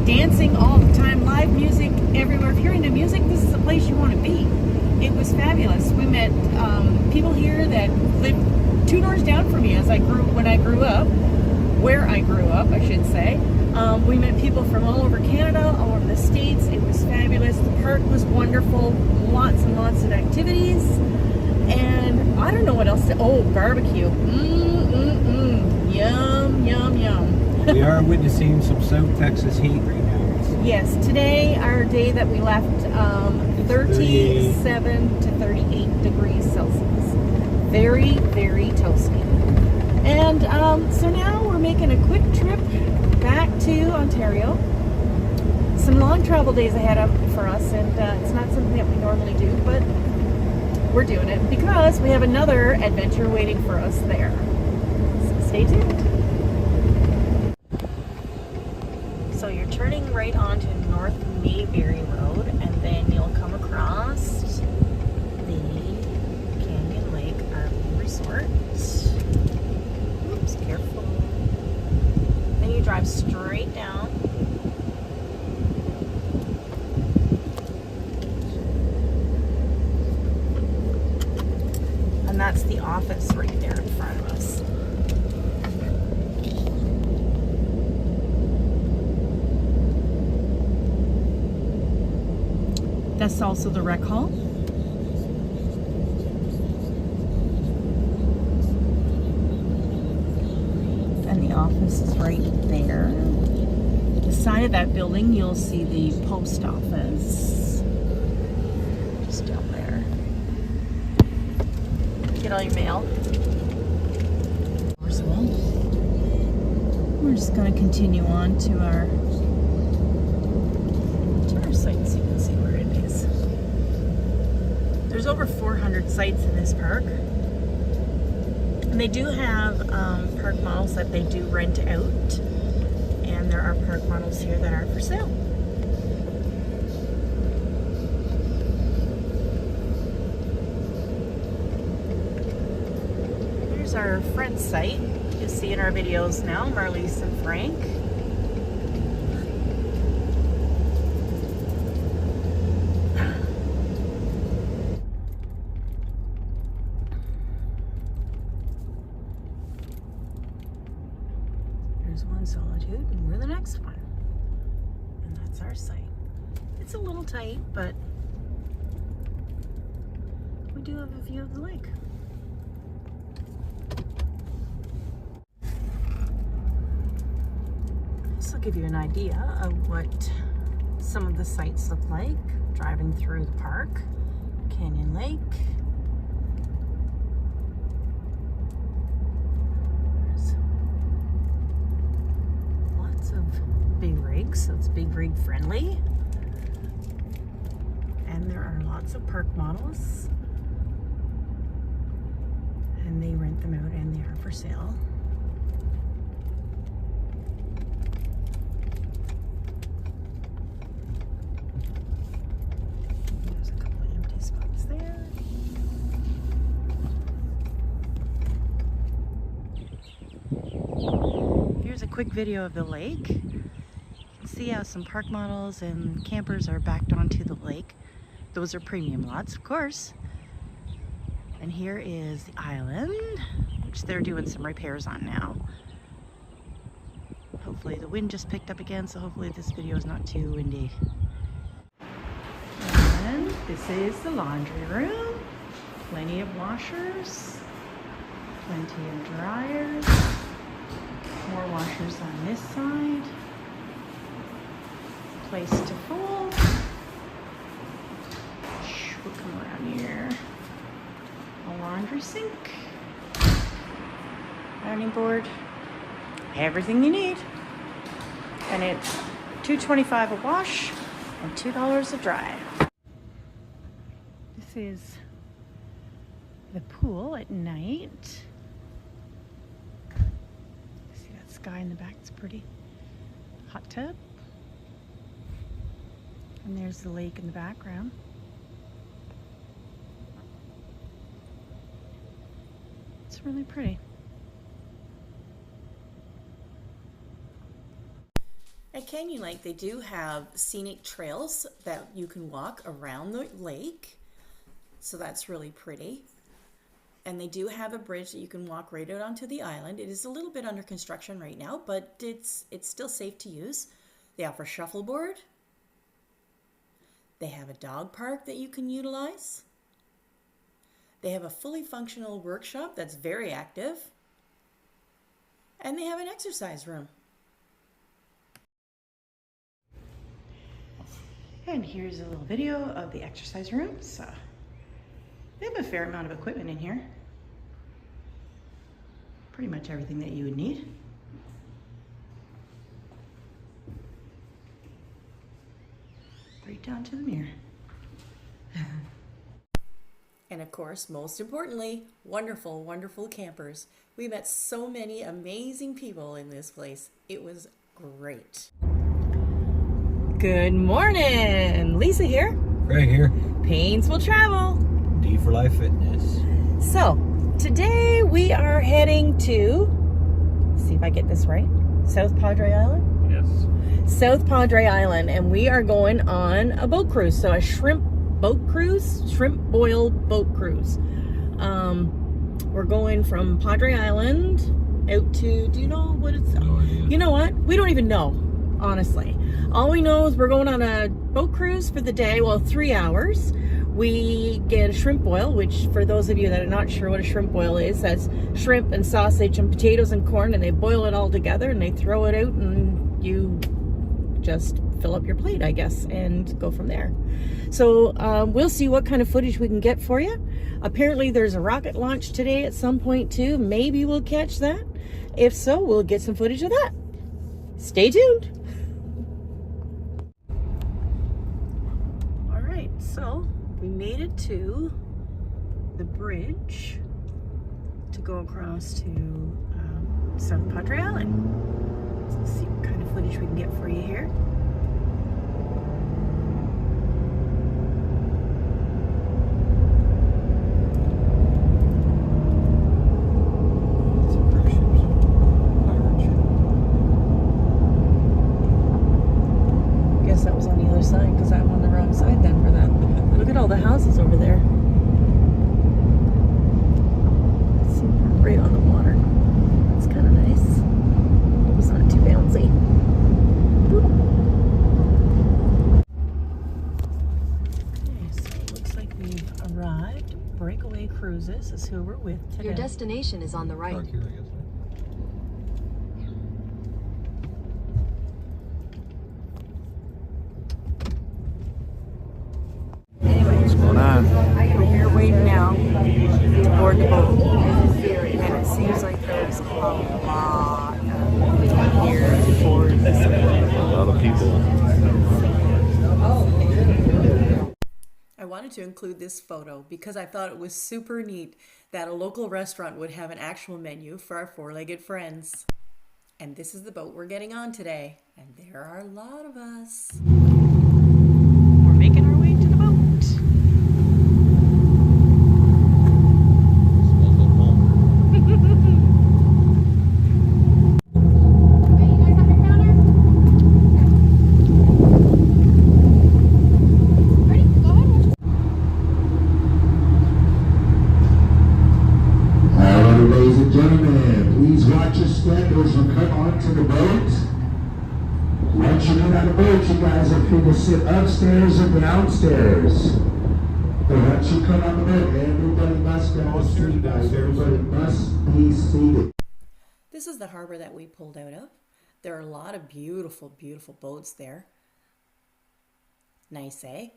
dancing all the time, live music everywhere. If you're into music, this is the place you want to be. It was fabulous. We met people here that lived 2 doors down from me when I grew up, where I grew up, I should say. We met people from all over Canada, all over the States. It was fabulous. The park was wonderful. Lots and lots of activities. And I don't know what else to... Oh, barbecue. Yum, yum, yum. We are witnessing some South Texas heat right now. Yes, today, our day that we left, 37 to 38 degrees Celsius. Very, very toasty. And so now we're making a quick trip back to Ontario. Some long travel days ahead for us, and it's not something that we normally do, but we're doing it because we have another adventure waiting for us there. So stay tuned. So you're turning right onto North Mayberry Road, and then you'll come across the Canyon Lake RV Resort. Oops, careful. Then you drive straight down. And that's the office right there in front of us. That's also the rec hall. And the office is right there. The side of that building, you'll see the post office. Just down there. Get all your mail. We're just going to continue on to our site so you can see where it is. There's over 400 sites in this park. And they do have park models that they do rent out. And there are park models here that are for sale. Here's our friend's site. You'll see in our videos now, Marlise and Frank. There's one Solitude, and we're the next one. And that's our site. It's a little tight, but we do have a view of the lake. This will give you an idea of what some of the sites look like driving through the park. Canyon Lake. There's lots of big rigs, so it's big rig friendly. And there are lots of park models. And they rent them out and they are for sale. There's a couple of empty spots there. Here's a quick video of the lake. You can see how some park models and campers are backed onto the lake. Those are premium lots, of course. And here is the island, which they're doing some repairs on now. Hopefully the wind just picked up again, so hopefully this video is not too windy. And this is the laundry room. Plenty of washers, plenty of dryers, more washers on this side, place to fold. We'll come around here. A laundry sink, ironing board, everything you need. And it's $2.25 a wash and $2 a dry. This is the pool at night. See that sky in the back? It's pretty. Hot tub. And there's the lake in the background. It's really pretty. At Canyon Lake, they do have scenic trails that you can walk around the lake. So that's really pretty. And they do have a bridge that you can walk right out onto the island. It is a little bit under construction right now, but it's still safe to use. They offer shuffleboard. They have a dog park that you can utilize. They have a fully functional workshop that's very active. And they have an exercise room. And here's a little video of the exercise rooms. They have a fair amount of equipment in here. Pretty much everything that you would need. Right down to the mirror. And of course, most importantly, wonderful, wonderful campers. We met so many amazing people in this place. It was great. Good morning. Lisa here. Right here. Pains will travel. D for Life Fitness. So, today we are heading to, see if I get this right, South Padre Island? Yes. South Padre Island, and we are going on a boat cruise. So a shrimp boat cruise, shrimp boil boat cruise. We're going from Padre Island out to, do you know what it's? No idea. You know what? We don't even know, honestly. All we know is we're going on a boat cruise for the day, well, 3 hours. We get a shrimp boil, which for those of you that are not sure what a shrimp boil is, that's shrimp and sausage and potatoes and corn, and they boil it all together and they throw it out and you just fill up your plate, I guess, and go from there. So we'll see what kind of footage we can get for you. Apparently there's a rocket launch today at some point too. Maybe we'll catch that. If so, we'll get some footage of that. Stay tuned. All right, so we made it to the bridge to go across to South Padre Island. Let's see what kind of footage we can get for you here. Some cruise ships. Pirate ship. Guess that was on the other side because I'm on the wrong side then for that. Look at all the houses over there. Let's see, we're right on the water. It's kind of nice. It's not too bouncy. Okay, so it looks like we've arrived. Breakaway Cruises is who we're with today. Your destination is on the right. Park here, I guess. Anyways, What's going on? we're here waiting now to board the boat. And it seems like there's a lot of people here to board this boat. A lot of people. I wanted to include this photo because I thought it was super neat that a local restaurant would have an actual menu for our four-legged friends. And this is the boat we're getting on today. And there are a lot of us. We're making our way to the boat. Smells like home. Okay, you guys have your counter? Okay. Ready? Go ahead. All right, ladies and gentlemen, please watch your step as you come onto the boat. Once you get on the boat, you guys are free to sit upstairs or downstairs. But once you come on the boat, everybody must go upstairs, guys. Everybody must be seated. This is the harbor that we pulled out of. There are a lot of beautiful, beautiful boats there. Nice, eh?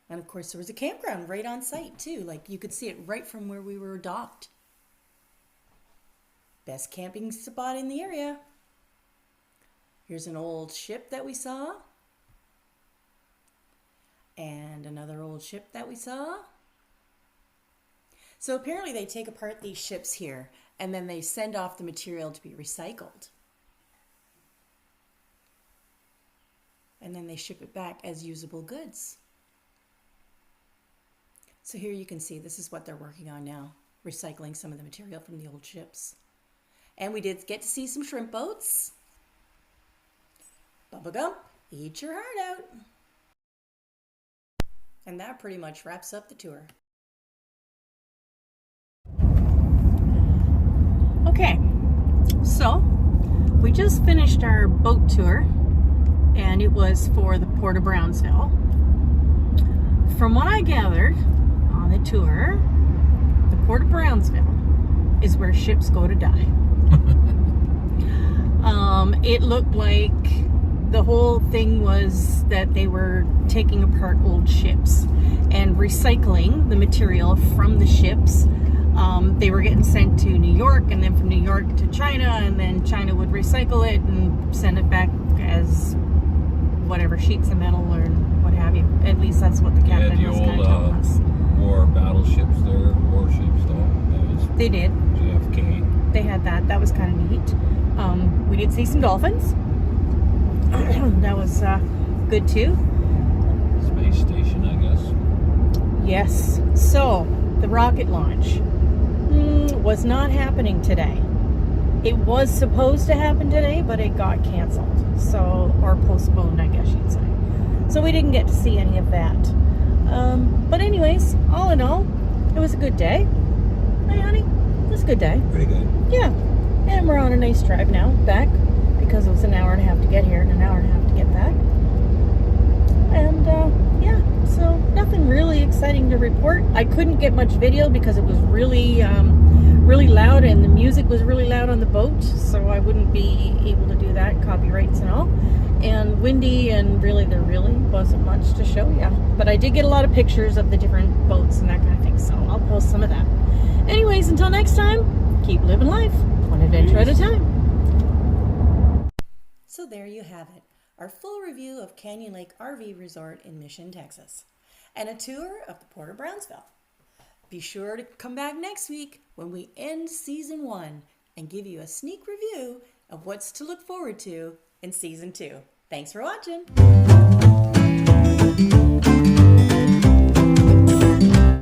And of course, there was a campground right on site too. Like you could see it right from where we were docked. Best camping spot in the area. Here's an old ship that we saw. And another old ship that we saw. So apparently they take apart these ships here and then they send off the material to be recycled. And then they ship it back as usable goods. So here you can see this is what they're working on now, recycling some of the material from the old ships. And we did get to see some shrimp boats. Bubba Gump, eat your heart out. And that pretty much wraps up the tour. Okay, so we just finished our boat tour, and it was for the Port of Brownsville. From what I gathered on the tour, the Port of Brownsville is where ships go to die. It looked like the whole thing was that they were taking apart old ships and recycling the material from the ships. They were getting sent to New York, and then from New York to China, and then China would recycle it and send it back as whatever, sheets of metal or what have you. At least that's what the captain was kind of telling us. War battleships there, warships though. They did. JFK. They had that. That was kind of neat. We did see some dolphins. That was good too. Space station, I guess. Yes. So, the rocket launch was not happening today. It was supposed to happen today, but it got canceled. So, or postponed, I guess you'd say. So we didn't get to see any of that. But anyways, all in all, it was a good day. Hey, honey, it was a good day. Pretty good. Yeah. And we're on a nice drive now, back, because it was an hour and a half to get here and an hour and a half to get back. And, yeah, so nothing really exciting to report. I couldn't get much video because it was really, really loud, and the music was really loud on the boat, so I wouldn't be able to do that, copyrights and all. And windy, and really there really wasn't much to show you. But I did get a lot of pictures of the different boats and that kind of thing, so I'll post some of that. Anyways, until next time, keep living life, one adventure at a time. So there you have it, our full review of Canyon Lake RV Resort in Mission, Texas, and a tour of the Port of Brownsville. Be sure to come back next week when we end Season 1 and give you a sneak review of what's to look forward to in Season 2. Thanks for watching.